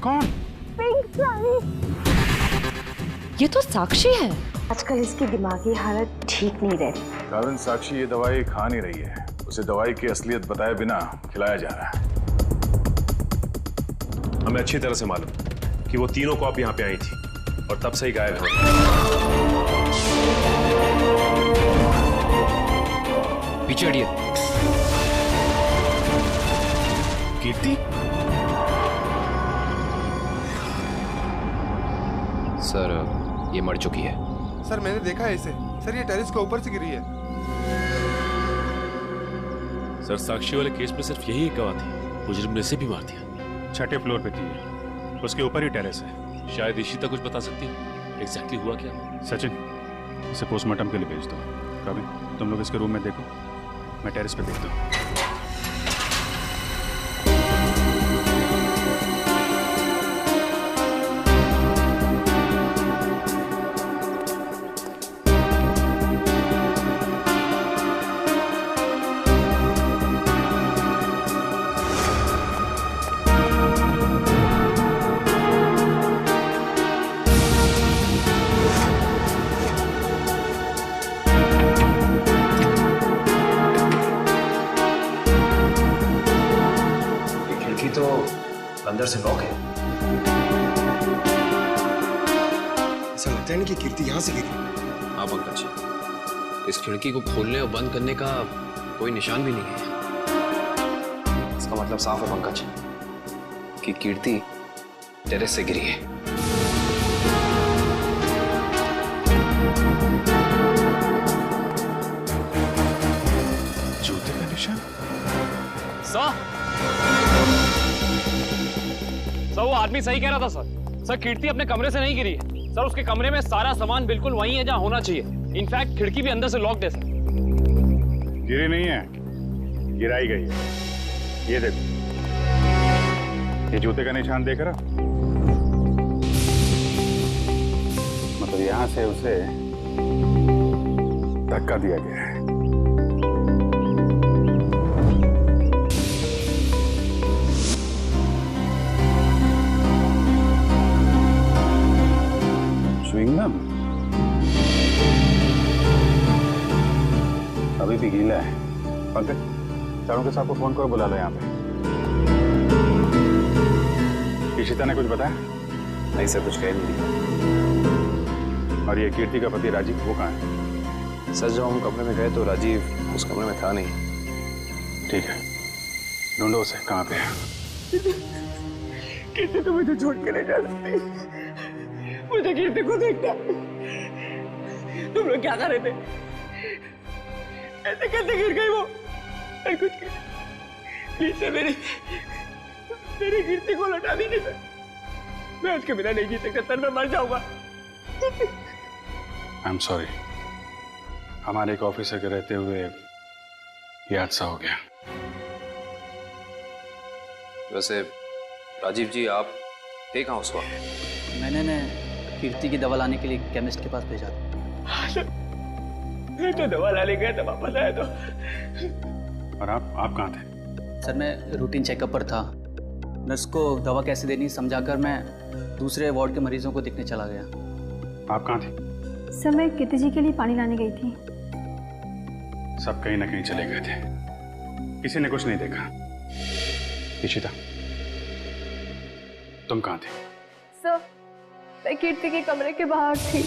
कौन? पिंक साड़ी। ये तो साक्षी है। आजकल इसकी दिमागी हालत ठीक नहीं रहती। काविन, साक्षी ये दवाई खा नहीं रही है। उसे दवाई की असलियत बताए बिना खिलाया जा रहा है। हमें अच्छी तरह से मालूम कि वो तीनों कॉप यहाँ पे आई थी और तब से ही गायब है। पीछे हटिए। कीर्ति? सर, ये मर चुकी है। सर मैंने देखा है इसे। सर ये टेरेस के ऊपर से गिरी है। सर, साक्षी वाले केस में सिर्फ यही एक गवाह थी। मुजरिम ने इसे भी मार दिया। 6ठे फ्लोर पे थी, उसके ऊपर ही टेरेस है। शायद इशिता कुछ बता सकती है एग्जैक्टली हुआ क्या। सचिन, इसे पोस्टमार्टम के लिए भेज दो। काविन, तुम लोग इसके रूम में देखो, मैं टेरेस पे देखता हूँ। तो अंदर से लॉक है। ऐसा लगता है ना कि कीर्ति यहाँ से गिरी। हाँ पंकज, इस खिड़की को खोलने और बंद करने का कोई निशान भी नहीं है। इसका मतलब साफ है पंकज कि कीर्ति टेरेस से गिरी है। जूते का निशान? सर, वो आदमी सही कह रहा था सर। सर, कीर्ति अपने कमरे से नहीं गिरी है सर। उसके कमरे में सारा सामान बिल्कुल वही है जहां होना चाहिए। इनफैक्ट खिड़की भी अंदर से लॉक्ड है सर। गिरी नहीं है, गिराई गई है। ये देखो, ये जूते का निशान देख रहा? मतलब यहां से उसे धक्का दिया गया है। च्युइंगम अभी भी गीला है। पंकज, चारों के साथ को फोन करो, बुला लो यहाँ पे। इशिता ने कुछ बताया? नहीं सर, कुछ कह नहीं दिया। और ये कीर्ति का पति राजीव, वो कहाँ है? सर, जब हम कमरे में गए तो राजीव उस कमरे में था नहीं। ठीक है, ढूंढो उसे, कहाँ पे है? कीर्ति तो मुझे छोड़ के नहीं जा सकती। मुझे कीर्ति को देखना। तुम लोग क्या कर रहे थे? ऐसे कैसे गिर गई वो? और कुछ प्लीज से मेरी कीर्ति को लौटा दीजिए सर। मैं उसके बिना नहीं जी सकता सर, मैं मर जाऊंगा। आई एम सॉरी, हमारे एक ऑफिसर के रहते हुए ये हादसा हो गया। वैसे राजीव जी, आप थे कहाँ उस वक्त? मैंने कीर्ति की दवा लाने के लिए केमिस्ट के पास भेजा था। मैं तो दवा लाने गया था, वापस आया तो। और आप कहाँ थे? सर, मैं रूटीन चेकअप पर था। नर्स को दवा कैसे देनी समझाकर मैं दूसरे वार्ड के मरीजों को देखने चला गया। आप कहाँ थे? सर, मैं कीर्ति जी के लिए पानी लाने गई थी। सब कहीं ना कहीं चले गए थे, किसी ने कुछ नहीं देखा। इशिता, तुम कहाँ थे? सर, मैं कीर्ति के कमरे के बाहर थी।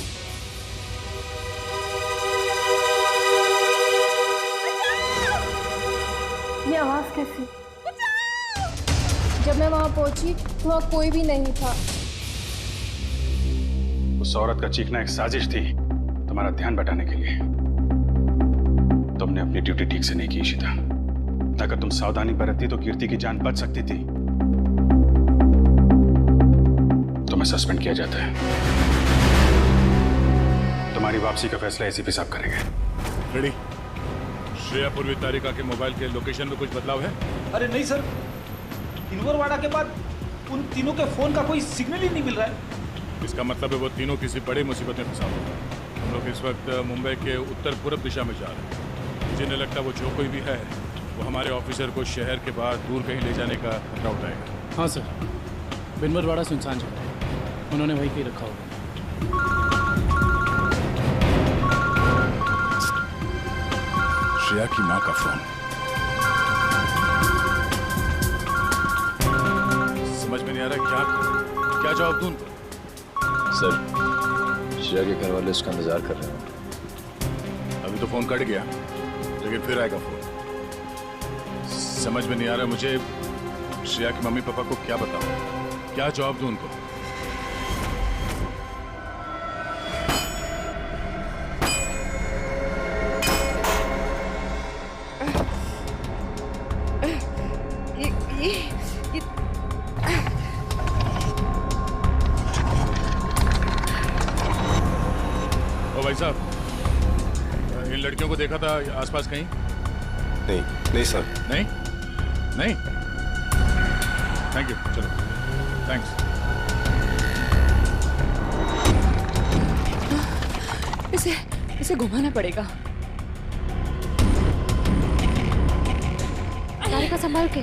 ये आवाज कैसी? जब मैं वहां पहुंची तो वहां कोई भी नहीं था। उस औरत का चीखना एक साजिश थी, तुम्हारा ध्यान बटाने के लिए। तुमने अपनी ड्यूटी ठीक से नहीं की इशिता। अगर तुम सावधानी बरतती तो कीर्ति की जान बच सकती थी। तुम्हें सस्पेंड किया जाता है। तुम्हारी वापसी का फैसला एसीपी साहब करेंगे। रेडी? श्रेया पूर्वी तारिका के मोबाइल के लोकेशन में कुछ बदलाव है? अरे नहीं सर, इनवरवाड़ा के बाद उन तीनों के फोन का कोई सिग्नल ही नहीं मिल रहा है। इसका मतलब है वो तीनों किसी बड़ी मुसीबत में फंसा हुआ है। हम लोग इस वक्त मुंबई के उत्तर पूर्व दिशा में जा रहे हैं। जिन्हें लगता है वो जो कोई भी है वो हमारे ऑफिसर को शहर के बाहर दूर कहीं ले जाने का खतरा उठाएगा। हाँ सर। बिनवरवाड़ा सुनसान जगह है, उन्होंने वहीं कहीं रखा होगा। श्रेया की माँ का फोन। समझ में नहीं आ रहा क्या जवाब दूं उनको? सर, श्रेया के घर वाले उसका इंतजार कर रहे हैं। अभी तो फोन कट गया, लेकिन फिर आएगा फोन। समझ में नहीं आ रहा मुझे श्रेया के मम्मी पापा को क्या बताऊं, क्या जवाब दूं उनको? ओ भाई साहब, इन लड़कियों को देखा था आसपास कहीं? नहीं सर। नहीं? थैंक यू, चलो थैंक्स। इसे घुमाना पड़ेगा। का संभाल के।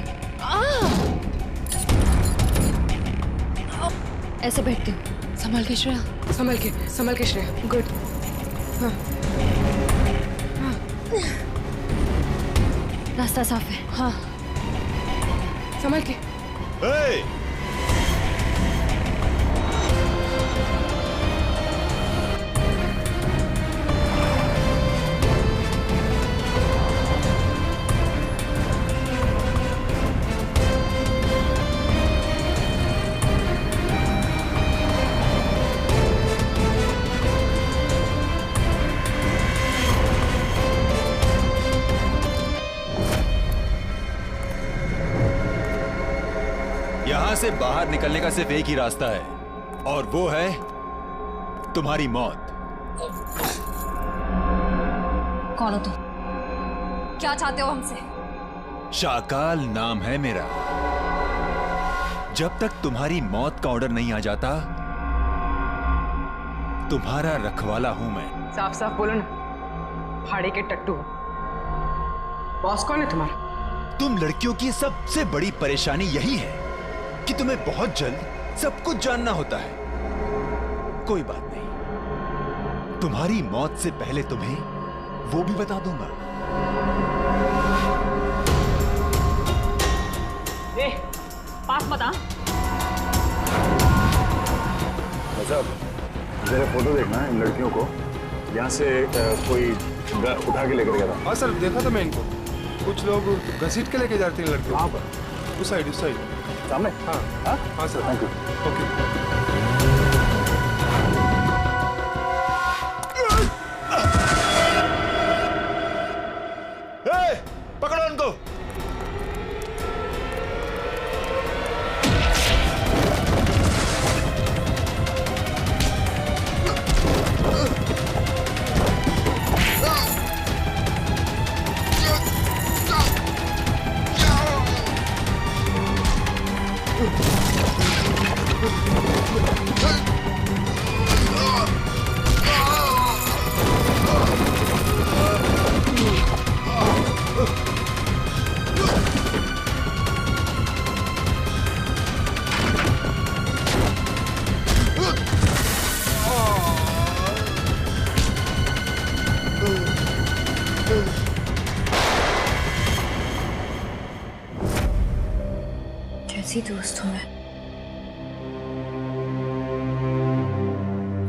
ऐसे बैठती हूँ। संभाल के श्रेया। संभाल के श्रेया। गुड। हाँ। रास्ता साफ है। हाँ। संभाल के। यहां से बाहर निकलने का सिर्फ एक ही रास्ता है, और वो है तुम्हारी मौत। कौन हो तुम? क्या चाहते हो हमसे? शाकाल नाम है मेरा। जब तक तुम्हारी मौत का ऑर्डर नहीं आ जाता, तुम्हारा रखवाला हूं मैं। साफ साफ बोलो ना, भाड़े के टट्टू। बॉस कौन है तुम्हारा? तुम लड़कियों की सबसे बड़ी परेशानी यही है कि तुम्हें बहुत जल्द सब कुछ जानना होता है। कोई बात नहीं, तुम्हारी मौत से पहले तुम्हें वो भी बता दूंगा। ए, पास मत आ। साहब, जरा फोटो देखना इन लड़कियों को। यहाँ से कोई उठा के लेकर गया था। हाँ सर, देखा था मैं इनको। कुछ लोग घसीट के लेके जाते हैं लड़कियों। वहाँ पर उस साइड सामने। हाँ सर। Thank you. ओके। पकड़ो उनको। कैसी दोस्त हूँ मैं।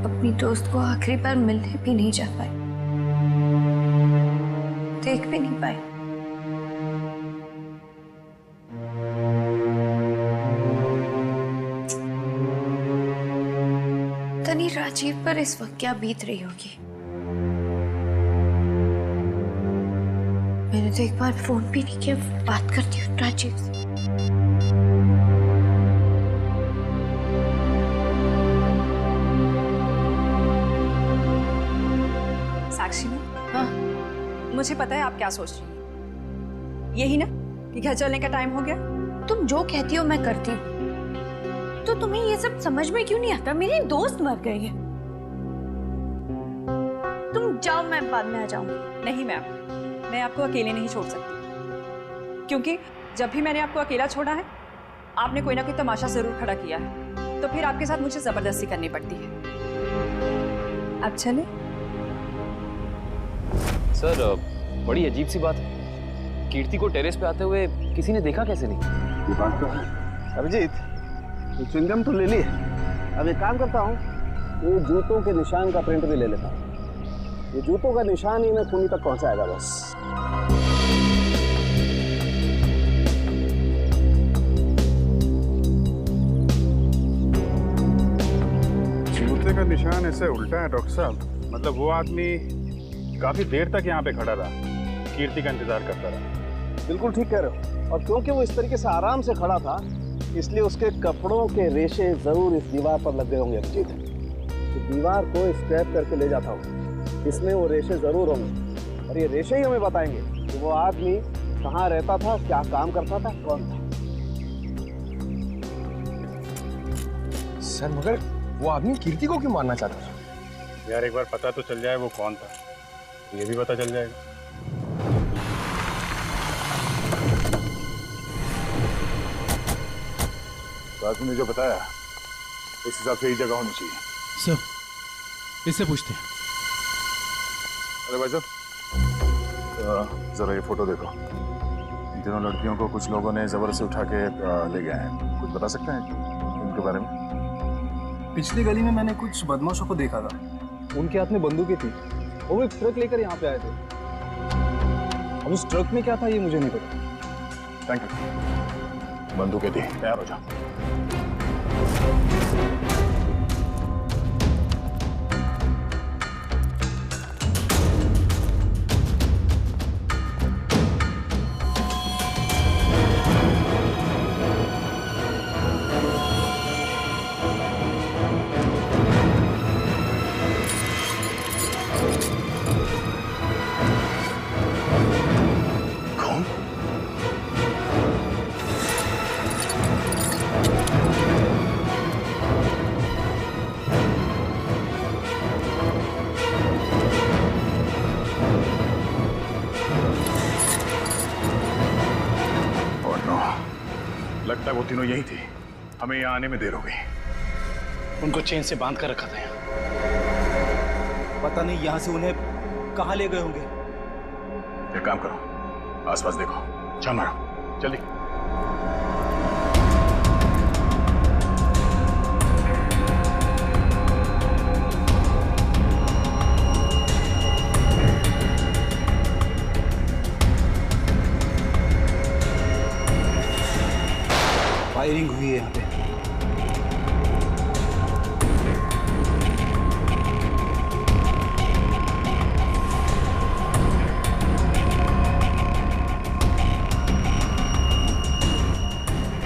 अपनी दोस्त को आखिरी बार मिलने भी नहीं जा पाई, देख भी नहीं पाई। तनी राजीव पर इस वक्त क्या बीत रही होगी। मैंने तो एक बार फोन भी नहीं किया। बात करती हूँ राजीव से। साक्षी में? हाँ। मुझे पता है आप क्या सोच रही हैं। यही ना कि घर चलने का टाइम हो गया। तुम जो कहती हो मैं करती हूँ, तो तुम्हें ये सब समझ में क्यों नहीं आता? मेरी दोस्त मर गई है। तुम जाओ, मैं बाद में आ जाऊंगी। नहीं मैम, मैं आपको अकेले नहीं छोड़ सकती, क्योंकि जब भी मैंने आपको अकेला छोड़ा है आपने कोई ना कोई तमाशा जरूर खड़ा किया है, तो फिर आपके साथ मुझे जबरदस्ती करनी पड़ती है। अब चले। सर बड़ी अजीब सी बात है, कीर्ति को टेरेस पे आते हुए किसी ने देखा कैसे नहीं? ये बात तो है। अभिजीत, ये च्युइंगम तो ले लिए, अब एक काम करता हूँ, ये जूतों के निशान का प्रिंट भी ले लेता हूँ। ये जूतों का निशान ही मैं खूनी तक पहुंचाएगा बस। जूते का निशान ऐसे उल्टा है डॉक्टर साहब, मतलब वो आदमी काफी देर तक यहाँ पे खड़ा रहा, कीर्ति का इंतजार करता रहा। बिल्कुल ठीक कह रहे हो, और क्योंकि वो इस तरीके से आराम से खड़ा था, इसलिए उसके कपड़ों के रेशे जरूर इस दीवार पर लग गए होंगे अभिजीत। तो दीवार को स्क्रैप करके ले जाता हूँ, इसमें वो रेशे जरूर होंगे, और ये रेशे ही हमें बताएंगे कि वो आदमी कहाँ रहता था, क्या काम करता था, कौन था। सर मगर वो आदमी कीर्ति को क्यों मारना चाहता था? यार एक बार पता तो चल जाए वो कौन था, ये भी पता चल जाएगा। तो आदमी ने जो बताया उस हिसाब से ही जगह होनी चाहिए। सर इससे पूछते हैं। अरे भाई साहब, जरा ये फोटो देखो। इन तीनों लड़कियों को कुछ लोगों ने जबर से उठा के ले गए हैं, कुछ बता सकते हैं इनके बारे में? पिछली गली में मैंने कुछ बदमाशों को देखा था, उनके हाथ में बंदूकें थी, वो एक ट्रक लेकर यहाँ पे आए थे। अब उस ट्रक में क्या था ये मुझे नहीं पता। Thank you. बंदूकें थी, तैयार हो जाओ। लगता है वो तीनों यही थे, हमें यहाँ आने में देर हो गई। उनको चेन से बांध कर रखा था यहाँ। पता नहीं यहाँ से उन्हें कहाँ ले गए होंगे। एक काम करो, आसपास देखो, छान मारो, जल्दी। फायरिंग हुई है यहाँ पे।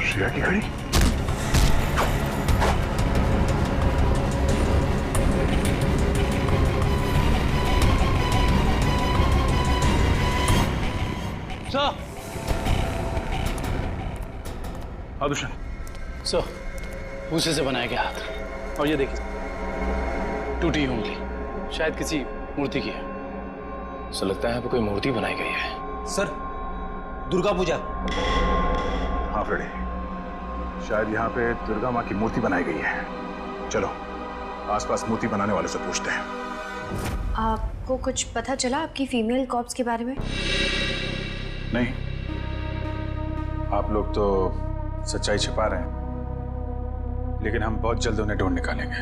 श्रेया की गाड़ी? सर, दुष्यंत सर, भूसे से बनाया गया हाथ, और ये देखिए टूटी उंगली, शायद किसी मूर्ति की है। सो लगता है यहाँ पे कोई मूर्ति बनाई गई है। सर, दुर्गा पूजा। हाँ फ्रेडी, शायद यहाँ पे दुर्गा माँ की मूर्ति बनाई गई है। चलो आसपास मूर्ति बनाने वाले से पूछते हैं। आपको कुछ पता चला आपकी फीमेल कॉप्स के बारे में? नहीं, आप लोग तो सच्चाई छिपा रहे हैं, लेकिन हम बहुत जल्द उन्हें ढूंढ निकालेंगे।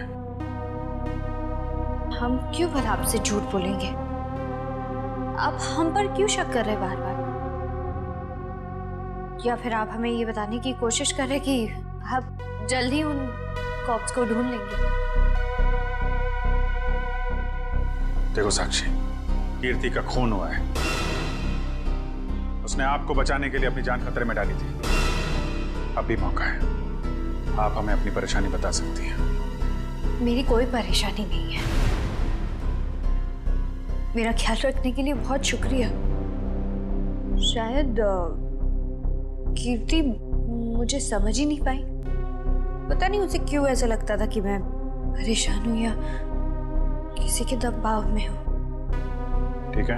हम क्यों भला आपसे झूठ बोलेंगे? आप हम पर क्यों शक कर रहे बार बार? या फिर आप हमें ये बताने की कोशिश कर रहे कि आप जल्द ही उन कॉप्स को ढूंढ लेंगे? देखो साक्षी, कीर्ति का खून हुआ है, उसने आपको बचाने के लिए अपनी जान खतरे में डाली थी। अब भी मौका है, आप हमें अपनी परेशानी बता सकती हैं। मेरी कोई परेशानी नहीं है। मेरा ख्याल रखने के लिए बहुत शुक्रिया। शायद कीर्ति मुझे समझ ही नहीं पाई। पता नहीं उसे क्यों ऐसा लगता था कि मैं परेशान हूं या किसी के दबाव में हूं। ठीक है,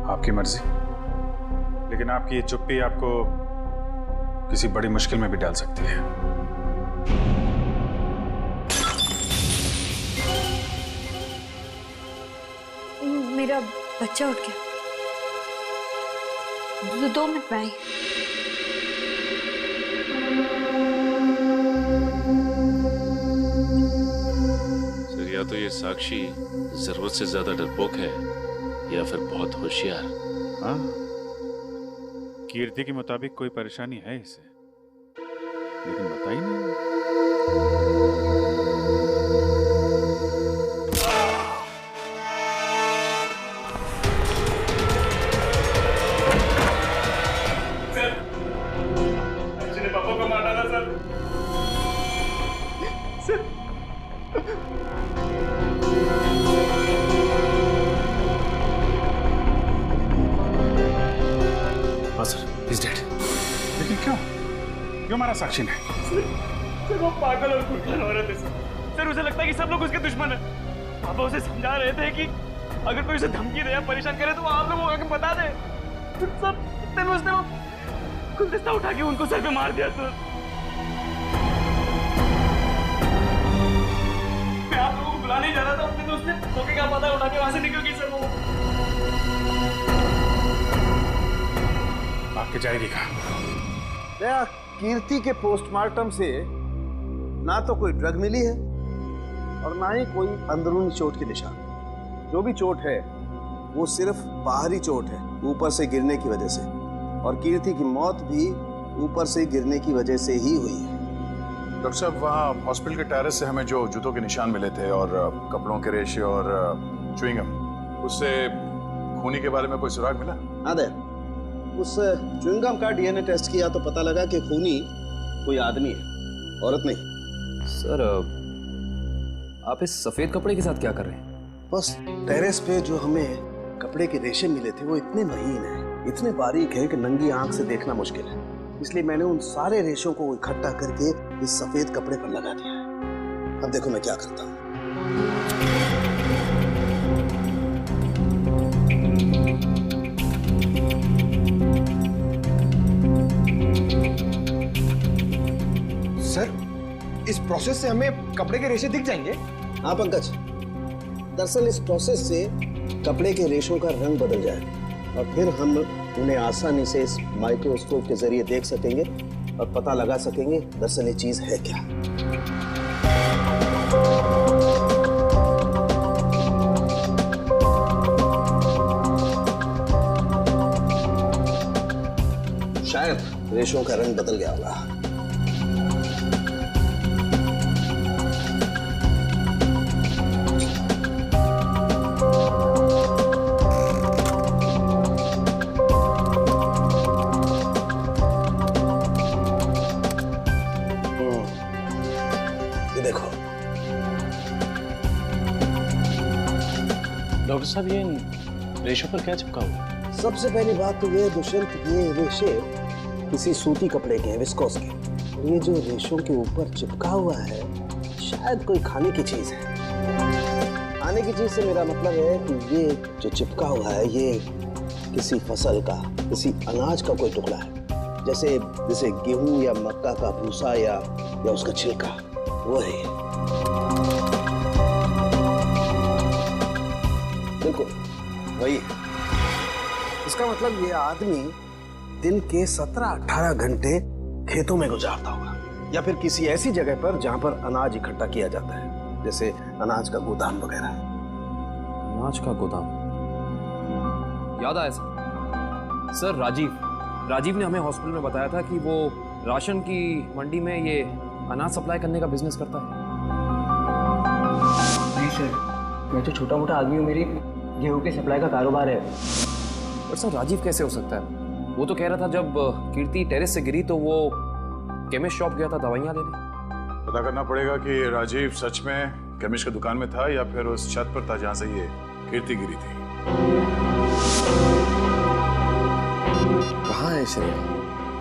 आपकी मर्जी, लेकिन आपकी ये चुप्पी आपको किसी बड़ी मुश्किल में भी डाल सकती है। मेरा बच्चा उठ गया। 2 मिनट में आई। सर, या तो ये साक्षी जरूरत से ज्यादा डरपोक है या फिर बहुत होशियार। हाँ, कीर्ति के मुताबिक कोई परेशानी है इसे, लेकिन बताई नहीं। पापा को मार डाला सर। हाँ सर, इज डेड। लेकिन क्यों मारा साक्षी ने? सर वो पागल और कुटल औरत है सर। उसे लगता है कि सब लोग उसके दुश्मन हैं। पापा उसे समझा रहे थे कि अगर कोई उसे धमकी दे या परेशान करे तो वो आप लोगों को आके बता दे। सर इतने में उसने वो गुलदस्ता उठा के उनको सर पे मार दिया सर। मैं आप लोगों को बुलाने जा रहा था, उसने धोखे का पता उठा के वहां से निकल गई सर। वो आपके जाएगी कहाँ? कीर्ति के पोस्टमार्टम से ना तो कोई ड्रग मिली है और ना ही कोई अंदरूनी चोट के निशान। जो भी चोट है वो सिर्फ बाहरी चोट है, ऊपर से गिरने की वजह से, और कीर्ति की मौत भी ऊपर से गिरने की वजह से ही हुई है। डॉक्टर साहब, वहाँ हॉस्पिटल के टेरेस से हमें जो जूतों के निशान मिले थे और कपड़ों के रेशे और च्युइंगम, उससे खूनी के बारे में कोई सुराग मिला? हाँ दे, उस च्युइंगम का डीएनए टेस्ट किया तो पता लगा कि खूनी कोई आदमी है, औरत नहीं। सर, आप इस सफेद कपड़े के साथ क्या कर रहे हैं? बस टेरेस पे जो हमें कपड़े के रेशे मिले थे वो इतने महीन हैं, इतने बारीक है कि नंगी आंख से देखना मुश्किल है। इसलिए मैंने उन सारे रेशों को इकट्ठा करके इस सफेद कपड़े पर लगा दिया है। अब देखो मैं क्या करता हूँ। सर, इस प्रोसेस से हमें कपड़े के रेशे दिख जाएंगे? हाँ पंकज, दरअसल इस प्रोसेस से कपड़े के रेशों का रंग बदल जाए और फिर हम उन्हें आसानी से इस माइक्रोस्कोप के जरिए देख सकेंगे और पता लगा सकेंगे दरअसल ये चीज है क्या। शायद रेशों का रंग बदल गया होगा। डॉक्टर साहब, ये रेशों पर क्या चिपका हुआ? सबसे पहली बात तो ये दुष्यंत, ये रेशे किसी सूती कपड़े के हैं, विस्कोस के। और ये जो रेशों के ऊपर चिपका हुआ है शायद कोई खाने की चीज है। खाने की चीज से मेरा मतलब है कि ये जो चिपका हुआ है ये किसी फसल का, किसी अनाज का कोई टुकड़ा है, जैसे गेहूं या मक्का का भूसा या उसका छिलका, वो है। बिल्कुल वही है। इसका मतलब ये आदमी दिन के 17-18 घंटे खेतों में गुजारता होगा या फिर किसी ऐसी जगह पर जहां पर अनाज इकट्ठा किया जाता है, जैसे अनाज का गोदाम वगैरह। अनाज का गोदाम? याद आया सर, राजीव ने हमें हॉस्पिटल में बताया था कि वो राशन की मंडी में ये अनाज सप्लाई करने का बिजनेस करता है। नहीं सर, मैं तो छोटा मोटा आदमी हूँ, मेरी गेहूं के सप्लाई का कारोबार है। पर सर, राजीव कैसे हो सकता है? वो तो कह रहा था जब कीर्ति टेरेस से गिरी तो वो केमिस्ट शॉप गया था दवाइयाँ लेने। पता करना पड़ेगा कि राजीव सच में केमिस्ट की दुकान में था या फिर उस छत पर था जहाँ से ये कीर्ति गिरी थी। कहाँ है श्रेया?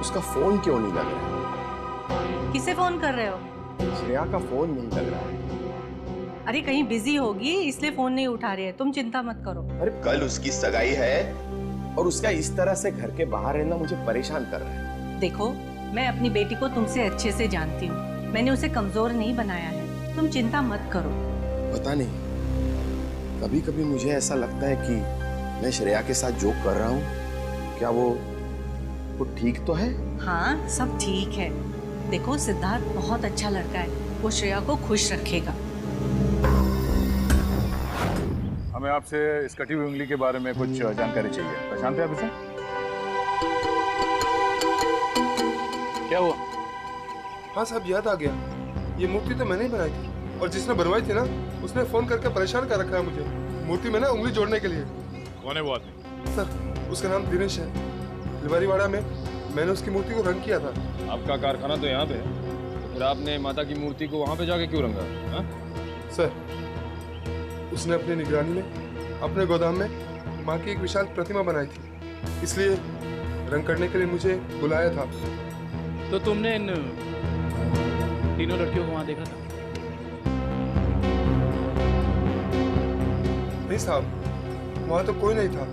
उसका फोन क्यों नहीं लग रहा? किसे फोन कर रहे हो? श्रेया का फोन नहीं लग रहा है। अरे कहीं बिजी होगी इसलिए फोन नहीं उठा रही है, तुम चिंता मत करो। अरे कल उसकी सगाई है और उसका इस तरह से घर के बाहर रहना मुझे परेशान कर रहा है। देखो, मैं अपनी बेटी को तुमसे अच्छे से जानती हूँ, मैंने उसे कमजोर नहीं बनाया है, तुम चिंता मत करो। पता नहीं, कभी कभी मुझे ऐसा लगता है कि मैं श्रेया के साथ जो कर रहा हूँ, क्या वो ठीक तो है? हाँ, सब ठीक है। देखो सिद्धार्थ बहुत अच्छा लड़का है, वो श्रेया को खुश रखेगा। हमें आपसे इस कटी हुई उंगली के बारे में कुछ जानकारी चाहिए। पहचानते हैं आप इसे? क्या हुआ? हाँ साहब, याद आ गया। ये मूर्ति तो मैंने ही बनाई थी, और जिसने बनवाई थी ना, उसने फोन करके परेशान कर रखा है मुझे मूर्ति में ना उंगली जोड़ने के लिए। कौन है वो आदमी? सर, उसका नाम दिनेश है। लिवारीवाड़ा में मैंने उसकी मूर्ति को रंग किया था। आपका कारखाना तो यहाँ पे है, तो फिर आपने माता की मूर्ति को वहाँ पे जाके क्यों रंगा? हाँ? सर, उसने अपनी निगरानी में अपने गोदाम में माँ की एक विशाल प्रतिमा बनाई थी, इसलिए रंग करने के लिए मुझे बुलाया था। तो तुमने इन तीनों लड़कियों को वहाँ देखा था? नहीं साहब, वहाँ तो कोई नहीं था,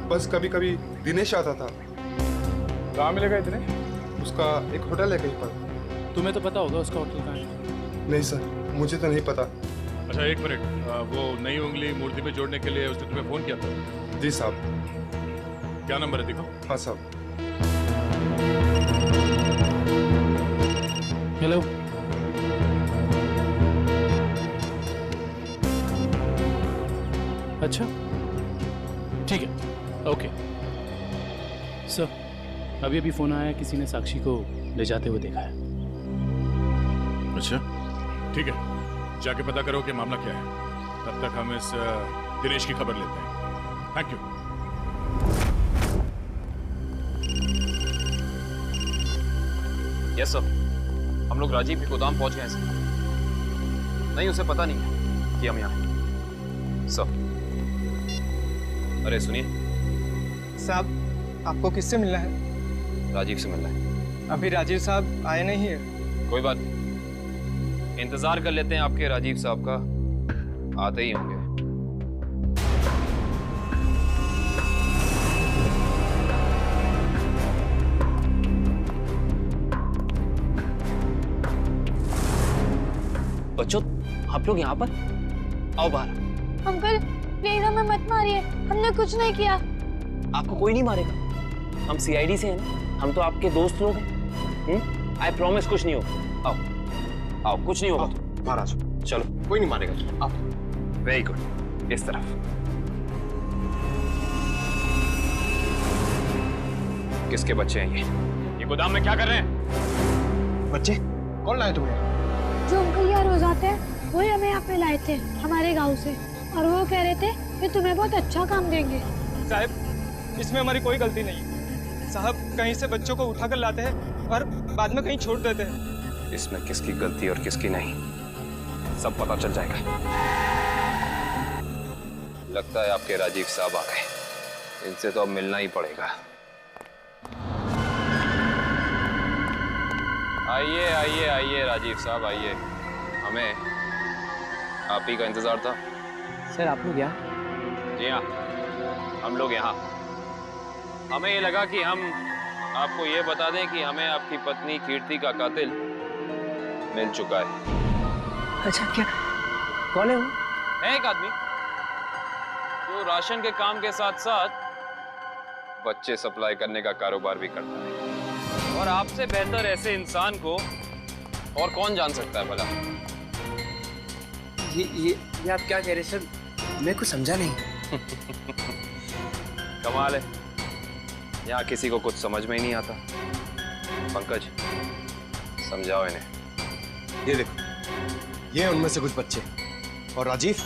बस कभी कभी दिनेश आता था। कहाँ मिलेगा इतने? उसका एक होटल है कहीं पर। तुम्हें तो पता होगा उसका होटल कहाँ है? नहीं सर, मुझे तो नहीं पता। अच्छा एक मिनट, वो नई उंगली मूर्ति पे जोड़ने के लिए उसने तुम्हें फोन किया था? जी साहब। क्या नंबर है दिखाओ? हाँ साहब। हेलो, अच्छा ठीक है, ओके सर। अभी अभी फोन आया, किसी ने साक्षी को ले जाते हुए देखा है। अच्छा ठीक है, जाके पता करो कि मामला क्या है। तब तक हम इस दिनेश की खबर लेते हैं। Thank you. यस सर, हम लोग राजीव के गोदाम पहुंच गए हैं सर। नहीं, उसे पता नहीं है कि हम यहाँ हैं सर। अरे सुनिए साहब, आपको किससे मिलना है? राजीव से मिलना है। अभी राजीव साहब आए नहीं है। कोई बात नहीं, इंतजार कर लेते हैं आपके राजीव साहब का, आते ही होंगे। बच्चों, आप लोग यहाँ पर आओ बाहर। अंकल प्लीज हमें मत मारिए, हमने कुछ नहीं किया। आपको कोई नहीं मारेगा, हम सीआईडी से हैं ना, हम तो आपके दोस्त लोग हैं। आई प्रॉमिस कुछ नहीं होगा। आओ आओ, कुछ नहीं होगा। बाहर आ जाओ। चलो, कोई नहीं मारेगा। आओ। वेरी गुड, इस तरफ। किसके बच्चे हैं ये गोदाम में क्या कर रहे हैं? बच्चे? कौन लाए तुम्हें? जो अंकल यहाँ रोज आते हैं, वही हमें यहाँ पे लाए थे हमारे गांव से, और वो कह रहे थे कि तुम्हें बहुत अच्छा काम देंगे। साहब, इसमें हमारी कोई गलती नहीं है। साहब, कहीं से बच्चों को उठाकर लाते हैं और बाद में कहीं छोड़ देते हैं। इसमें किसकी गलती और किसकी नहीं, सब पता चल जाएगा। लगता है आपके राजीव साहब आ गए, इनसे तो अब मिलना ही पड़ेगा। आइए आइए आइए राजीव साहब, आइए। हमें आप ही का इंतजार था। सर आप लोग यहाँ? जी हाँ, हम लोग यहाँ। हमें ये लगा कि हम आपको ये बता दें कि हमें आपकी पत्नी कीर्ति का कातिल मिल चुका है। अच्छा, क्या कौन है वो? है एक आदमी जो राशन के काम के साथ साथ बच्चे सप्लाई करने का कारोबार भी करता है, और आपसे बेहतर ऐसे इंसान को और कौन जान सकता है भला? ये आप क्या कह रहे हैं सर? मैं कुछ समझा नहीं। कमाल है, यहाँ किसी को कुछ समझ में ही नहीं आता। पंकज, समझाओ इन्हें। ये देखो, ये हैं उनमें से कुछ बच्चे। और राजीव,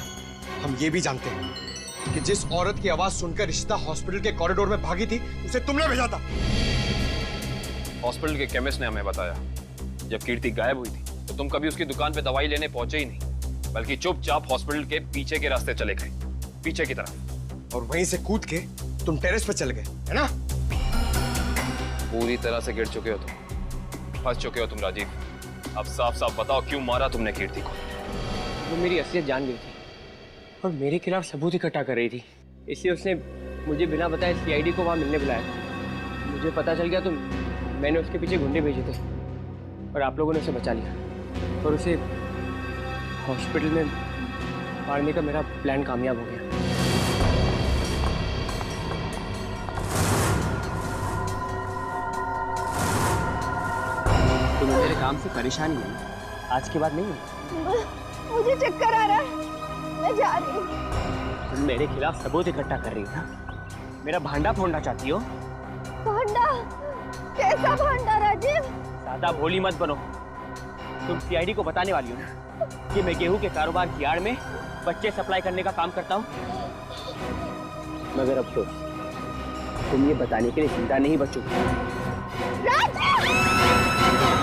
हम ये भी जानते हैं कि जिस औरत की आवाज सुनकर रिश्ता हॉस्पिटल के कॉरिडोर में भागी थी, उसे तुमने भेजा था। हॉस्पिटल के केमिस्ट ने हमें बताया, जब कीर्ति गायब हुई थी तो तुम कभी उसकी दुकान पे दवाई लेने पहुंचे ही नहीं, बल्कि चुपचाप हॉस्पिटल के पीछे के रास्ते चले गए, पीछे की तरफ। और वहीं से कूद के तुम टेरेस पे चले गए, है ना? पूरी तरह से गिर चुके हो तुम, फंस चुके हो तुम राजीव। अब साफ साफ बताओ, क्यों मारा तुमने कीर्ति को? वो मेरी असलियत जान गई थी और मेरे खिलाफ सबूत इकट्ठा कर रही थी, इसलिए उसने मुझे बिना बताए सीआईडी को वहां मिलने बुलाया। मुझे पता चल गया तो मैंने उसके पीछे गुंडे भेजे थे और आप लोगों ने उसे बचा लिया और उसे हॉस्पिटल में मारने का मेरा प्लान कामयाब हो गया। तुम मेरे काम से परेशान ही हो, आज के बाद नहीं हो? मुझे चक्कर आ रहा है, मैं जा रही हूँ। तुम मेरे खिलाफ सबूत इकट्ठा कर रही हो ना? मेरा भांडा फोड़ना चाहती हो? भांडा? कैसा भांडा राजीव? ज्यादा भोली मत बनो। तुम सीआईडी को बताने वाली हो ना कि मैं गेहूं के कारोबार की आड़ में बच्चे सप्लाई करने का काम करता हूँ? मगर अब तो तुम ये बताने के लिए जिंदा नहीं बचोगे।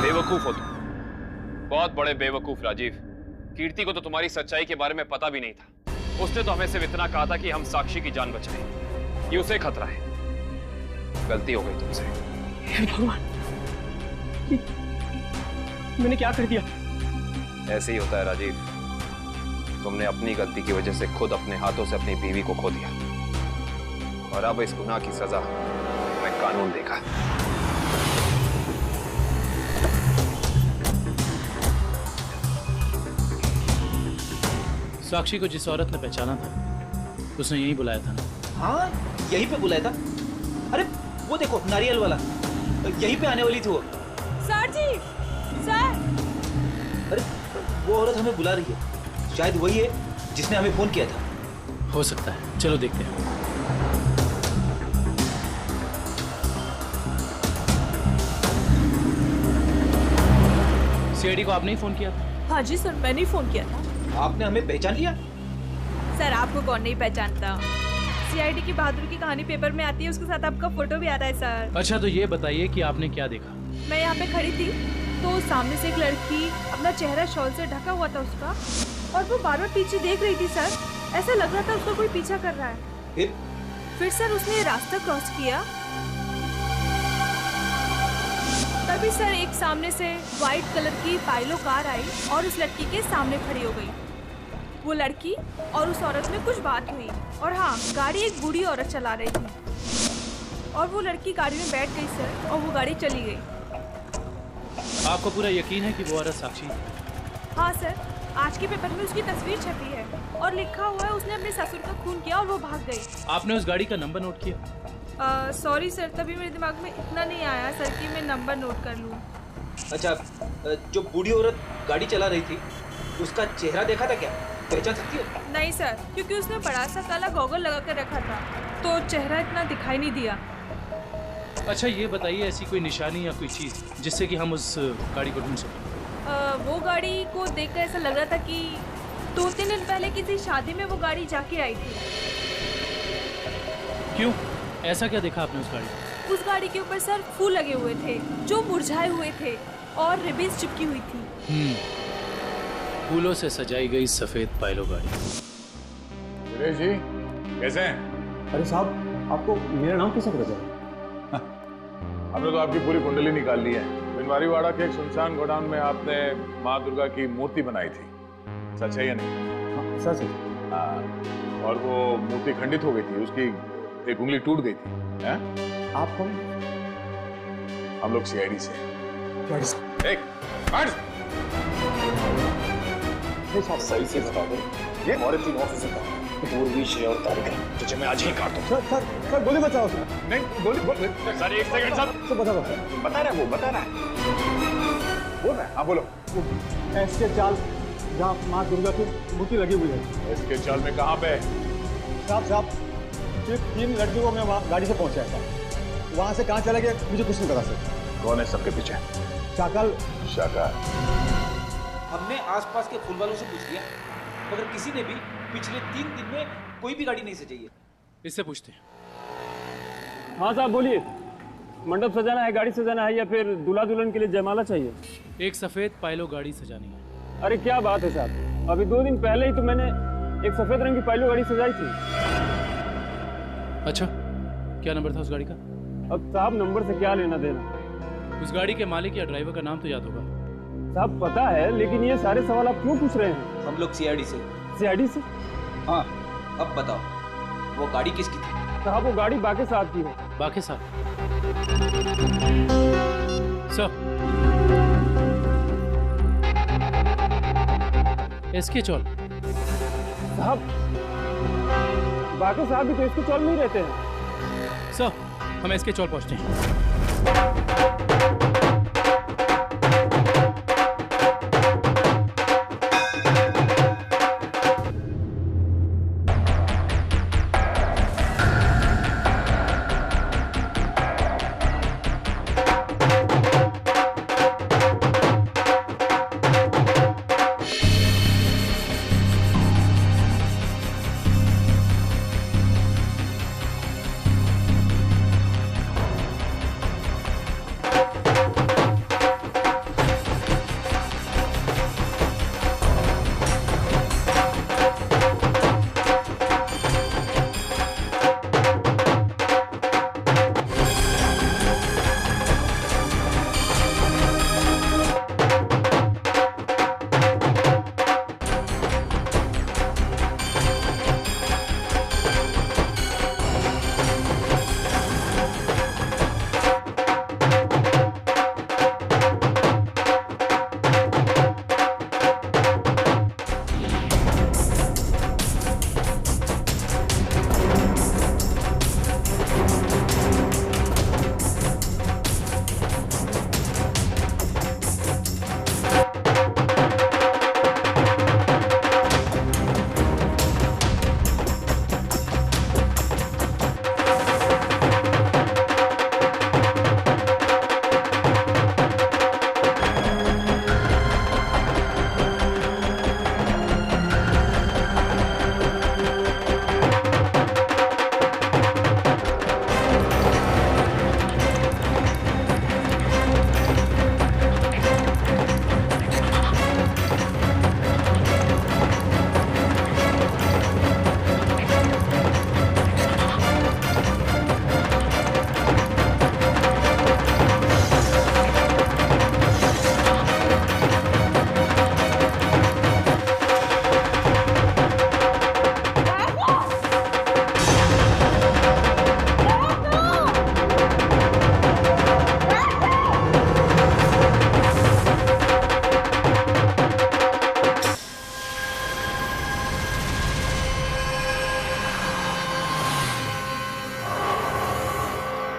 बेवकूफ हो तुम, बहुत बड़े बेवकूफ राजीव। कीर्ति को तो तुम्हारी सच्चाई के बारे में पता भी नहीं था। उसने तो हमें सिर्फ इतना कहा था कि हम साक्षी की जान बचाएं। ये उसे खतरा है। गलती हो गई तुमसे। भगवान, मैंने क्या कर दिया? ऐसे ही होता है राजीव। तुमने अपनी गलती की वजह से खुद अपने हाथों से अपनी बीवी को खो दिया और अब इस गुनाह की सजा तुम्हें कानून देगा। साक्षी को जिस औरत ने पहचाना था उसने यही बुलाया था ना? हाँ, यहीं पे बुलाया था। अरे वो देखो नारियल वाला, यहीं पे आने वाली थी वो। सर जी, सर। अरे वो औरत हमें बुला रही है, शायद वही है जिसने हमें फोन किया था। हो सकता है, चलो देखते हैं। सीआईडी को आपने ही फोन किया था? हाँ जी सर, मैंने ही फोन किया था। आपने हमें पहचान लिया? सर आपको कौन नहीं पहचानता? सीआईडी की बहादुर की कहानी पेपर में आती है, उसके साथ आपका फोटो भी आता है सर। अच्छा तो ये बताइए कि आपने क्या देखा? मैं यहाँ पे खड़ी थी तो सामने से एक लड़की, अपना चेहरा शॉल से ढका हुआ था उसका, और वो बार बार पीछे देख रही थी सर। ऐसा लग रहा था उसको कोई पीछा कर रहा है। फिर सर उसने रास्ता क्रॉस किया, तभी सर एक सामने से व्हाइट कलर की पाइलो कार आई और उस लड़की के सामने खड़ी हो गई। वो लड़की और उस औरत में कुछ बात हुई और हाँ, गाड़ी एक बूढ़ी औरत चला रही थी और वो लड़की गाड़ी में बैठ गई सर और वो गाड़ी चली गई। आपको पूरा यकीन है कि वो औरत साक्षी है? हाँ सर, आज के पेपर में उसकी तस्वीर छपी है और लिखा हुआ है उसने अपने ससुर का खून किया और वो भाग गई। आपने उस गाड़ी का नंबर नोट किया? सॉरी सर, तभी मेरे दिमाग में इतना नहीं आया सर कि मैं नंबर नोट कर लूँ। अच्छा, जो बूढ़ी औरत गाड़ी चला रही थी उसका चेहरा देखा था क्या? पहचान सकती हो? नहीं सर, क्योंकि उसने बड़ा सा काला गॉगल लगा कर रखा था तो चेहरा इतना दिखाई नहीं दिया। अच्छा ये बताइए, ऐसी कोई निशानी या कोई चीज जिससे कि हम उस गाड़ी को ढूंढ सकें? वो गाड़ी को देखकर ऐसा लग रहा था कि 2-3 दिन पहले किसी शादी में वो गाड़ी जाके आई थी। क्यों, ऐसा क्या देखा आपने उस गाड़ी में? उस गाड़ी के ऊपर सर फूल लगे हुए थे जो मुरझाए हुए थे और रिबन्स चिपकी हुई थी। फूलों से सजाई गई सफेद पाइलो गाड़ी। जी कैसे हैं? अरे साहब, आपको मेरा नाम कैसे पता चला? हमने तो आपकी पूरी कुंडली निकाल ली है। बिनवारीवाड़ा के एक सुनसान गोडाउन में आपने माँ दुर्गा की मूर्ति बनाई थी, सच है या नहीं? सच है। हाँ, और वो मूर्ति खंडित हो गई थी, उसकी एक उंगली टूट गई थी। हैं? आप कौन? हम लोग सीआईडी से। एक साहब सही से बता दो, ये हमारे 3 ऑफिसर था, पूर्वी, श्रेया और तारिका, तुझे मैं आज ही काट दूं। सर गोली बचाओ। नहीं गोली सर, एक सेकंड सर। तो बता रहा है, वो बता रहा है। बोल रहा है, हाँ बोलो। एसके चाल जहाँ माँ दुर्गा की मूर्ति लगी हुई है। एसके चाल में कहाँ पे? साहब सिर्फ 3 लड़कियों को मैं वहाँ गाड़ी से पहुँचाया था, वहाँ से कहाँ चला गया मुझे कुछ नहीं पता सर। कौन है सबके पीछे? शाकल। हमने आसपास के फूल वालों से पूछ लिया, मगर किसी ने भी पिछले 3 दिन में कोई भी गाड़ी नहीं सजाई है। इससे पूछते हैं। हाँ साहब बोलिए, मंडप सजाना है, गाड़ी सजाना है या फिर दूल्हा दुल्हन के लिए जयमाला चाहिए? एक सफेद पाइलो गाड़ी सजानी है। अरे क्या बात है साहब, अभी 2 दिन पहले ही तो मैंने एक सफेद रंग की पाइलो गाड़ी सजाई थी। अच्छा, क्या नंबर था उस गाड़ी का? अब साहब नंबर से क्या लेना देना? उस गाड़ी के मालिक या ड्राइवर का नाम तो याद होगा? साहब पता है, लेकिन ये सारे सवाल आप क्यों पूछ रहे हैं? हम लोग सीआईडी से। सीआईडी से? हाँ, अब बताओ वो गाड़ी किसकी थी? साहब वो गाड़ी बाके साहब की है। बाके साहब? इसके चौल साहब, बाकी साहब भी तो इसके चौल नहीं रहते हैं। सर, हमें इसके चौल पहुंचते हैं।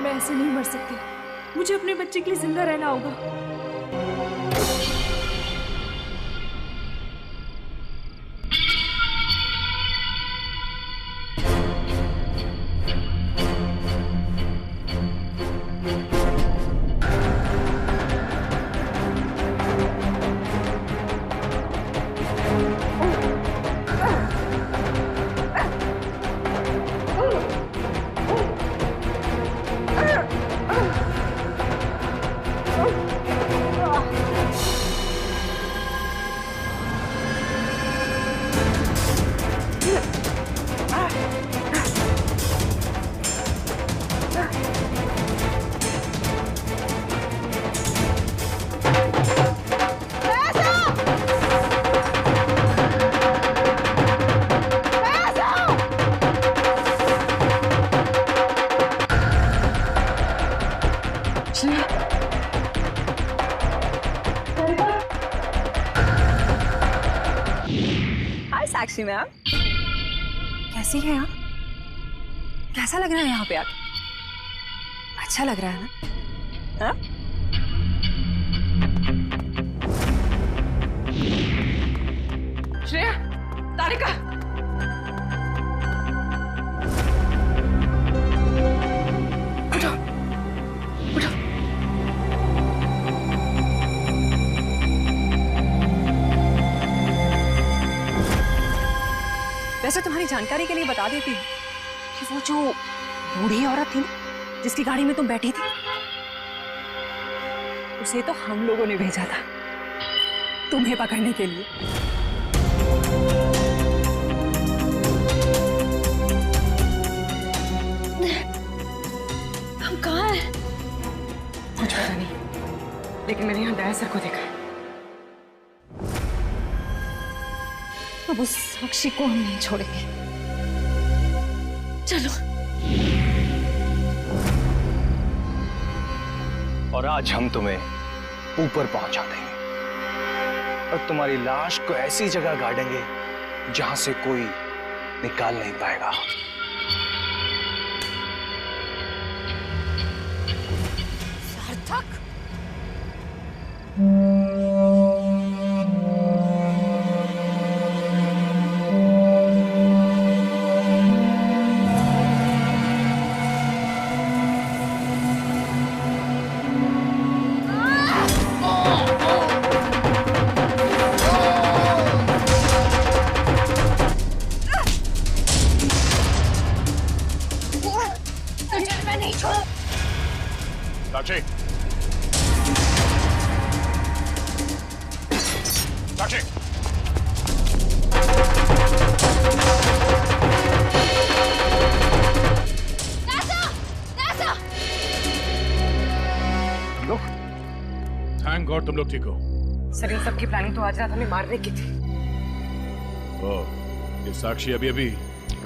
ऐसे नहीं मर सकती, मुझे अपने बच्चे के लिए जिंदा रहना होगा। साक्षी मैम, कैसी है आप? कैसा लग रहा है यहाँ पे आके? अच्छा लग रहा है ना? हाँ? श्रेया, तारिका, उठो, उठो। वैसे तुम्हारी जानकारी के लिए बता देती हूँ कि वो जो बूढ़ी औरत थी ना जिसकी गाड़ी में तुम बैठी थी, उसे तो हम लोगों ने भेजा था तुम्हें पकड़ने के लिए। हम कहाँ हैं? कुछ पता नहीं, लेकिन मैंने यहाँ दया सर को देखा है। अब उस साक्षी को हम नहीं छोड़ेंगे। चलो। और आज हम तुम्हें ऊपर पहुंचा देंगे और तुम्हारी लाश को ऐसी जगह गाड़ेंगे जहां से कोई निकाल नहीं पाएगा। सार्थक, साक्षी, साक्षी, तुम लोग, थैंक गॉड तुम लोग ठीक हो। सर इन सबकी प्लानिंग तो आज रात हमें मारने की थी। ओ, ये साक्षी अभी अभी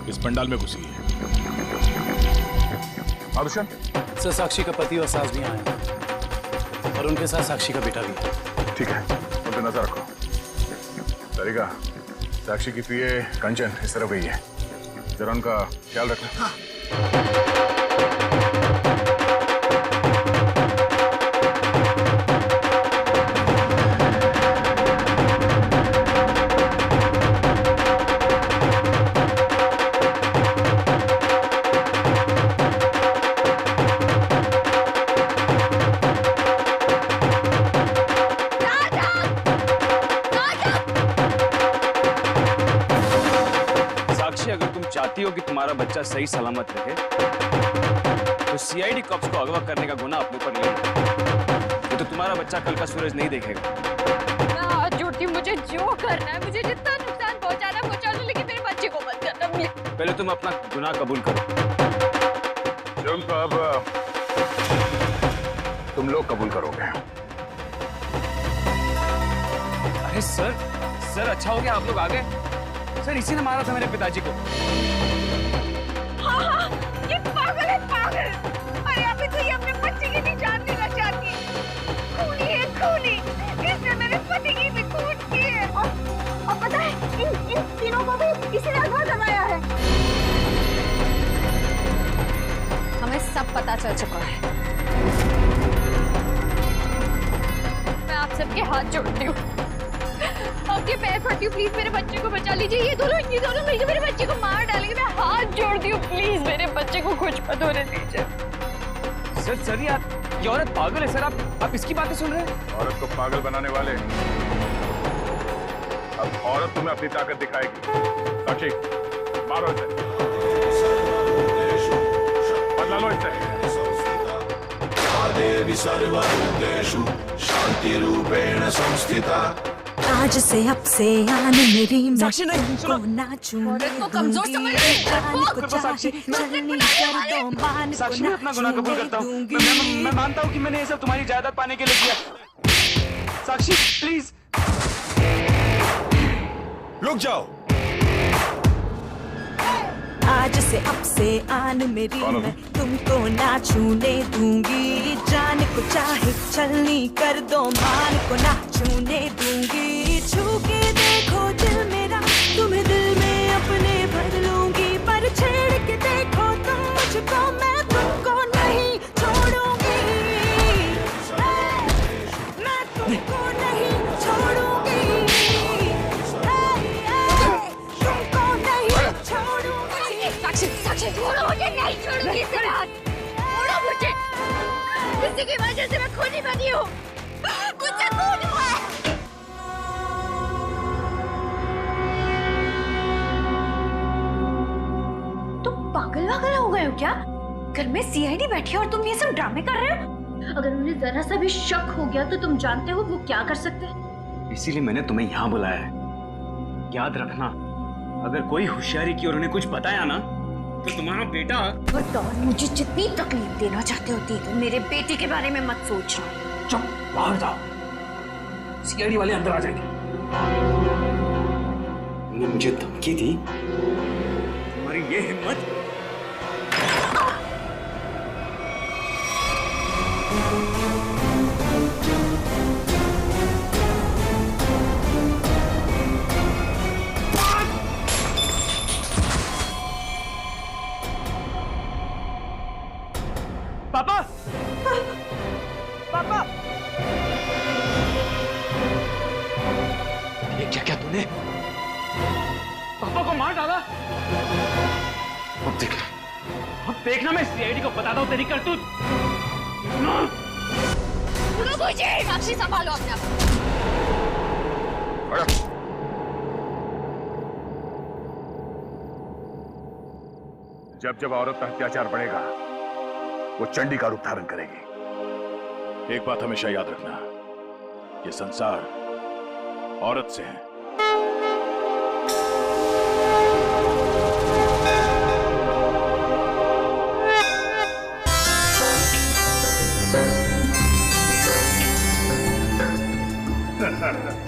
इस पंडाल में घुसी है। आदर्शन, सर साक्षी का पति और सास भी आए हैं और उनके साथ साक्षी का बेटा भी है। ठीक है, उन पे नजर रखो। तरीका, साक्षी की पीए कंचन इस तरफ गई है, जरा उनका ख्याल रखना। चाहती हो कि तुम्हारा बच्चा सही सलामत रहे तो सीआईडी कॉप्स को अगवा करने का गुनाह अपने ऊपर ले लो। ये तो तुम्हारा बच्चा कल का सूरज नहीं देखेगा। मैं हाथ जोड़ती हूँ, मुझे जो करना है, मुझे जितना नुकसान पहुंचाना है पहुंचा लो, लेकिन मेरे बच्चे को मत करना प्लीज। पहले तुम अपना गुनाह कबूल करो। जुर्म तो अब तुम लोग कबूल करोगे। अरे सर अच्छा हो गया आप लोग आ गए। सर इसी ने मारा था मेरे पिताजी को। हाँ, ये पागल है, पागल। अरे अभी तो ये अपने बच्चे की भी जान लेना चाहती है। खूनी है, खूनी। इसने मेरे पति की भी खून की है। और पता है इन तीनों को भी इसी ने अगवा करवाया है। हमें सब पता चल चुका है। मैं आप सबके हाथ जोड़ती हूँ, आपके पैर पड़ती हूँ, प्लीज मेरे बच्चे को बचा लीजिए। ये दोनों मिलकर मेरे बच्चे को मार डालेंगे। मैं हाथ जोड़ती हूँ, प्लीज मेरे बच्चे को कुछ मत होने दीजिए। सर ये औरत पागल है। सर आप इसकी बातें सुन रहे हैं? औरत को पागल बनाने वाले, अब औरत तुम्हें अपनी ताकत दिखाएगी। साक्षी, मारो इसे, बदला लो इसे। देवी सर्वभूतेषु शांति रूपेण संस्थिता। आज से अब से आन मेरी साक्षी नहीं सुनो, औरत को कमजोर समझ रही है। साक्षी मैं अपना गुनाह कबूल करता हूँ। मैं मानता हूँ कि मैंने ये सब तुम्हारी जायदाद पाने के लिए किया। साक्षी प्लीज रुक जाओ। आज से अब से आन मेरी मैं तुमको ना छूने दूंगी। जान को चाहे चलनी कर दो, मान को ना छूने दूंगी। छू के देखो दिल मेरा, तुम्हें दिल में अपने भर लूंगी। पर छेड़ के देखो तुम मुझको, मैं तुमको नहीं छोड़ूंगी। मैं तुमको नहीं छोड़ूंगी। तुमको नहीं छोड़ूंगी। साक्षी छोड़ो मुझे, नहीं छोड़ूंगी। छोड़ो मुझे, किसी की वजह से मैं खूनी बनी हूँ। मुझे खून हुआ है। पागल वागल हो गए हो क्या? घर में सीआईडी बैठी है और तुम ये सब ड्रामे कर रहे हो? अगर उन्हें जरा सा भी शक हो गया तो तुम जानते हो वो क्या कर सकते हैं। इसीलिए मैंने तुम्हें यहाँ बुलाया है। याद रखना, अगर कोई होशियारी की और उन्हें कुछ बताया ना तो तुम्हारा बेटा। और मुझे जितनी तकलीफ देना चाहते होती है, मेरे बेटे के बारे में मत सोचना। चुप, बाहर जाओ, सीआईडी वाले अंदर आ जाएंगे। तुमने मुझे धमकी दी, तुम्हारी ये हिम्मत। क्या क्या तूने? पापा को मार डाला। अब देख, अब देखना मैं सीआईडी को बताता हूँ तेरी करतूत। साक्षी संभालो अपने आप। जब जब औरत पर अत्याचार बढ़ेगा वो चंडी का रूप धारण करेगी। एक बात हमेशा याद रखना, ये संसार औरत से है।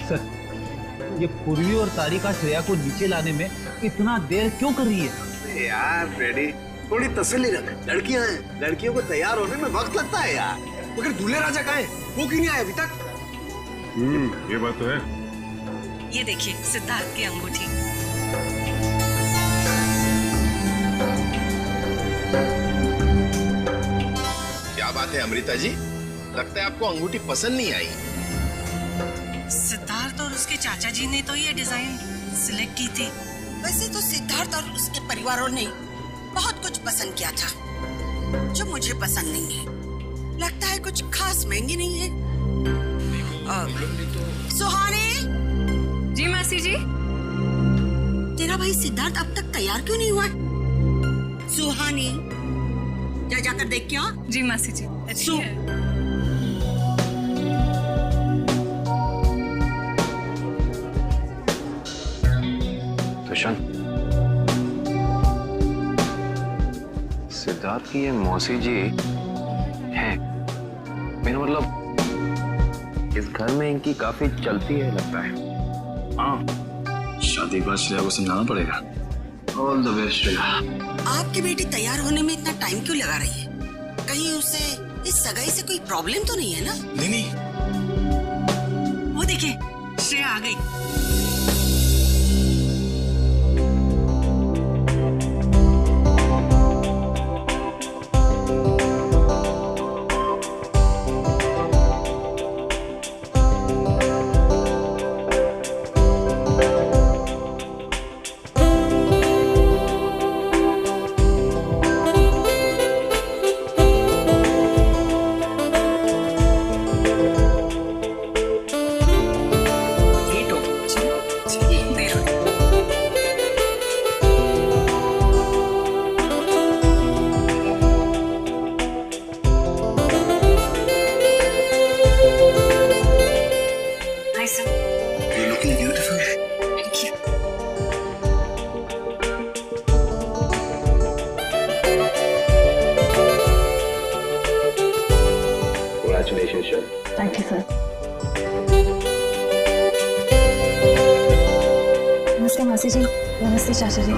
सर, ये पूर्वी और तारिका श्रेया को नीचे लाने में इतना देर क्यों कर रही है? यार फ्रेडी, थोड़ी तसल्ली रख। लड़कियां हैं, लड़कियों को तैयार होने में वक्त लगता है यार। मगर दूल्हे राजा कहाँ हैं? वो क्यों नहीं आए अभी तक? ये बात तो है। ये देखिए सिद्धार्थ की अंगूठी। क्या बात है अमृता जी, लगता है आपको अंगूठी पसंद नहीं आई। सिद्धार्थ और उसके चाचा जी ने तो ये डिजाइन सिलेक्ट की थी। वैसे तो सिद्धार्थ और उसके परिवारों ने बहुत कुछ पसंद किया था जो मुझे पसंद नहीं है। लगता है कुछ खास महंगी नहीं है। सुहानी। जी मासी जी। तेरा भाई सिद्धार्थ अब तक तैयार क्यों नहीं हुआ? सुहानी, जाकर देख क्या? जी मासी जी। तुषार, सिद्धार्थ की ये मौसी जी हैं। मेरा मतलब इस घर में इनकी काफी चलती है लगता है। हाँ, शादी के बाद श्रेया को समझाना पड़ेगा। All the best Shreya. आपकी बेटी तैयार होने में इतना टाइम क्यों लगा रही है? कहीं उसे इस सगाई से कोई प्रॉब्लम तो नहीं है ना? नहीं। वो देखिए श्रेया आ गई। Thank you sir. नमस्ते मासी जी। नमस्ते चाचा जी।